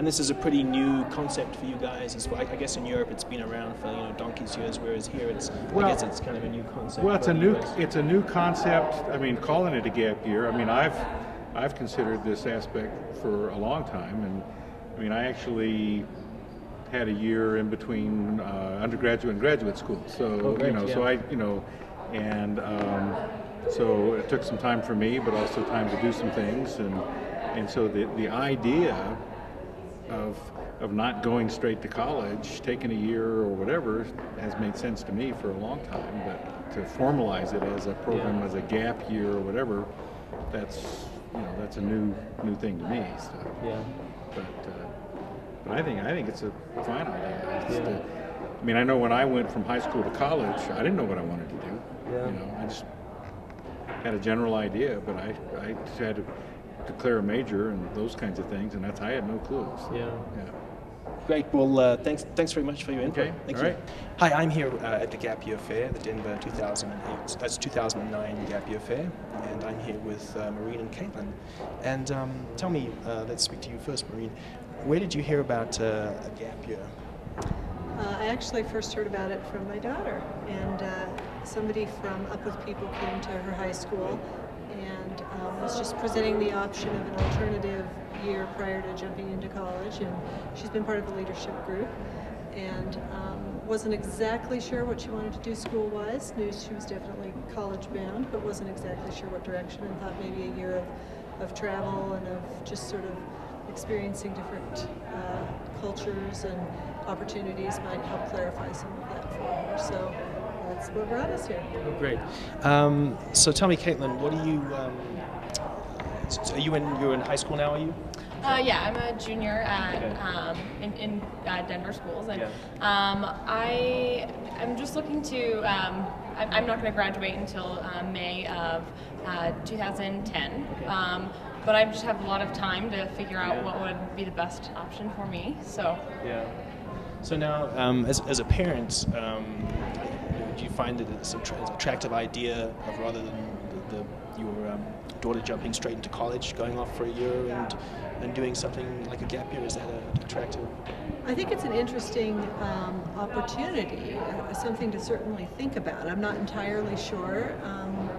And this is a pretty new concept for you guys as well. I guess in Europe it's been around for donkey's years, whereas here I guess it's kind of a new concept. Well, it's a new concept. I mean, calling it a gap year. I mean, I've considered this aspect for a long time, and I mean, I actually had a year in between undergraduate and graduate school. So so it took some time for me, but also time to do some things, and so the idea of not going straight to college, taking a year or whatever, has made sense to me for a long time. But to formalize it as a program, as a gap year or whatever, that's a new thing to me. So. Yeah. But I think it's a fine idea. I mean, I know when I went from high school to college, I didn't know what I wanted to do. Yeah. I just had a general idea, but I had to declare a major and those kinds of things, and I had no clue. So, yeah. Great. Well, thanks very much for your input. Okay. Thank you. Right. Hi, I'm here at the Gap Year Fair, the Denver 2009 Gap Year Fair, and I'm here with Maureen and Caitlin. And tell me, let's speak to you first, Maureen. Where did you hear about a gap year? I actually first heard about it from my daughter, and somebody from Up With People came to her high school and was just presenting the option of an alternative year prior to jumping into college, and she's been part of the leadership group, and wasn't exactly sure what she wanted to do school-wise, knew she was definitely college-bound, but wasn't exactly sure what direction, and thought maybe a year of travel and of just sort of experiencing different cultures and opportunities might help clarify some of that for her. So that's what brought us here. Oh, great. So tell me, Caitlin, what do you? You're in high school now? Are you? Yeah, I'm a junior at in Denver schools, and I'm just looking to. I'm not going to graduate until May of 2010. Okay. But I just have a lot of time to figure out what would be the best option for me. So. Yeah. So now, as a parent, do you find that it's an attractive idea of rather than your daughter jumping straight into college, going off for a year and doing something like a gap year? Is that attractive? I think it's an interesting opportunity, something to certainly think about. I'm not entirely sure.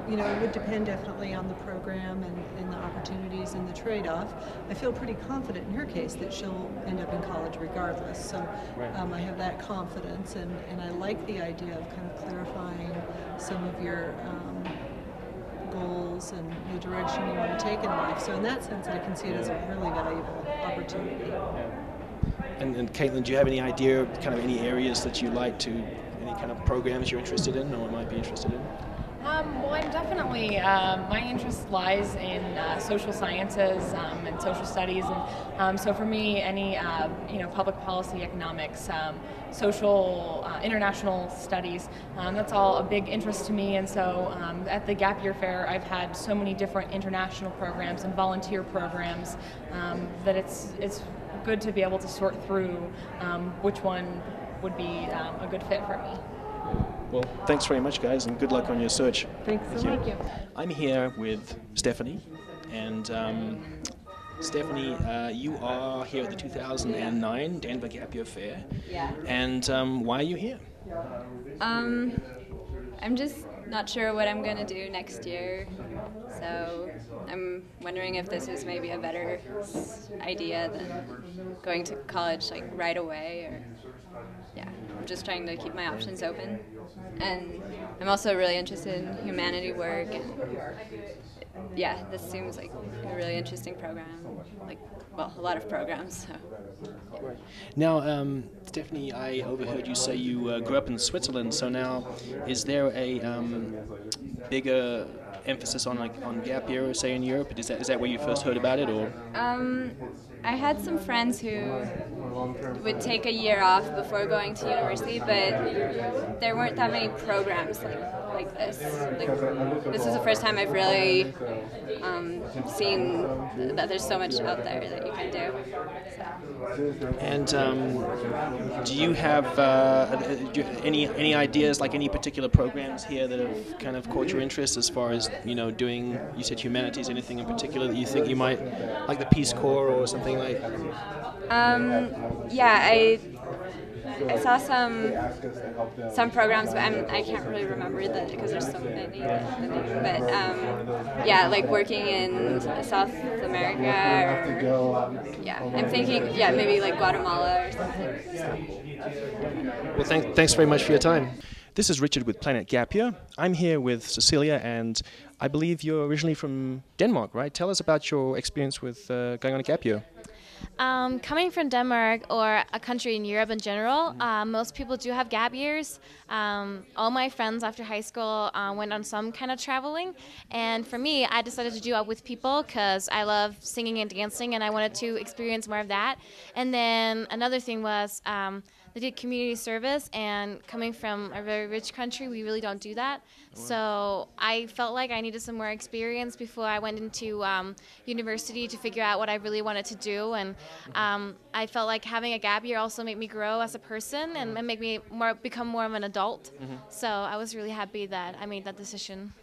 It would depend definitely on the program and the opportunities and the trade-off. I feel pretty confident in her case that she'll end up in college regardless. So I have that confidence, and I like the idea of kind of clarifying some of your goals and the direction you want to take in life. So in that sense, I can see it as a really valuable opportunity. Yeah. And Caitlin, do you have any idea, kind of any areas that you like to, any kind of programs you're interested in or might be interested in? Well, I'm definitely, my interest lies in social sciences and social studies, and so for me, any public policy, economics, social, international studies, that's all a big interest to me. And so at the Gap Year Fair, I've had so many different international programs and volunteer programs that it's good to be able to sort through which one would be a good fit for me. Well, thanks very much, guys, and good luck on your search. Thanks so much. I'm here with Stephanie, and Stephanie, you are here at the 2009 Denver Gap Year Fair. Yeah. And why are you here? I'm just not sure what I'm going to do next year, so I'm wondering if this is maybe a better idea than going to college like right away, or I'm just trying to keep my options open. And I'm also really interested in humanity work, and this seems like a really interesting program, a lot of programs. So. Right. Now, Stephanie, I overheard you say you grew up in Switzerland. So now, is there a bigger emphasis on gap year, say in Europe? Is that where you first heard about it, or? I had some friends who would take a year off before going to university, but there weren't that many programs like this. Like, this is the first time I've really seen that there's so much out there that you can do. So. And do you have any ideas, like any particular programs here that have kind of caught your interest as far as, you know, doing, you said humanities, anything in particular that you think you might, like the Peace Corps or something like? Yeah, I saw some programs, but I can't really remember because there's so many. But yeah, like working in South America, or, yeah, I'm thinking, yeah, maybe like Guatemala or something. Well, thanks very much for your time. This is Richard with Planet Gap Year. I'm here with Cecilia, and I believe you're originally from Denmark, right? Tell us about your experience with going on a gap year. Coming from Denmark, or a country in Europe in general, most people do have gap years. All my friends after high school went on some kind of traveling, and for me, I decided to do it with people because I love singing and dancing, and I wanted to experience more of that. And then another thing was they did community service, and coming from a very rich country, we really don't do that. So I felt like I needed some more experience before I went into university to figure out what I really wanted to do. And I felt like having a gap year also made me grow as a person and make me become more of an adult. So I was really happy that I made that decision.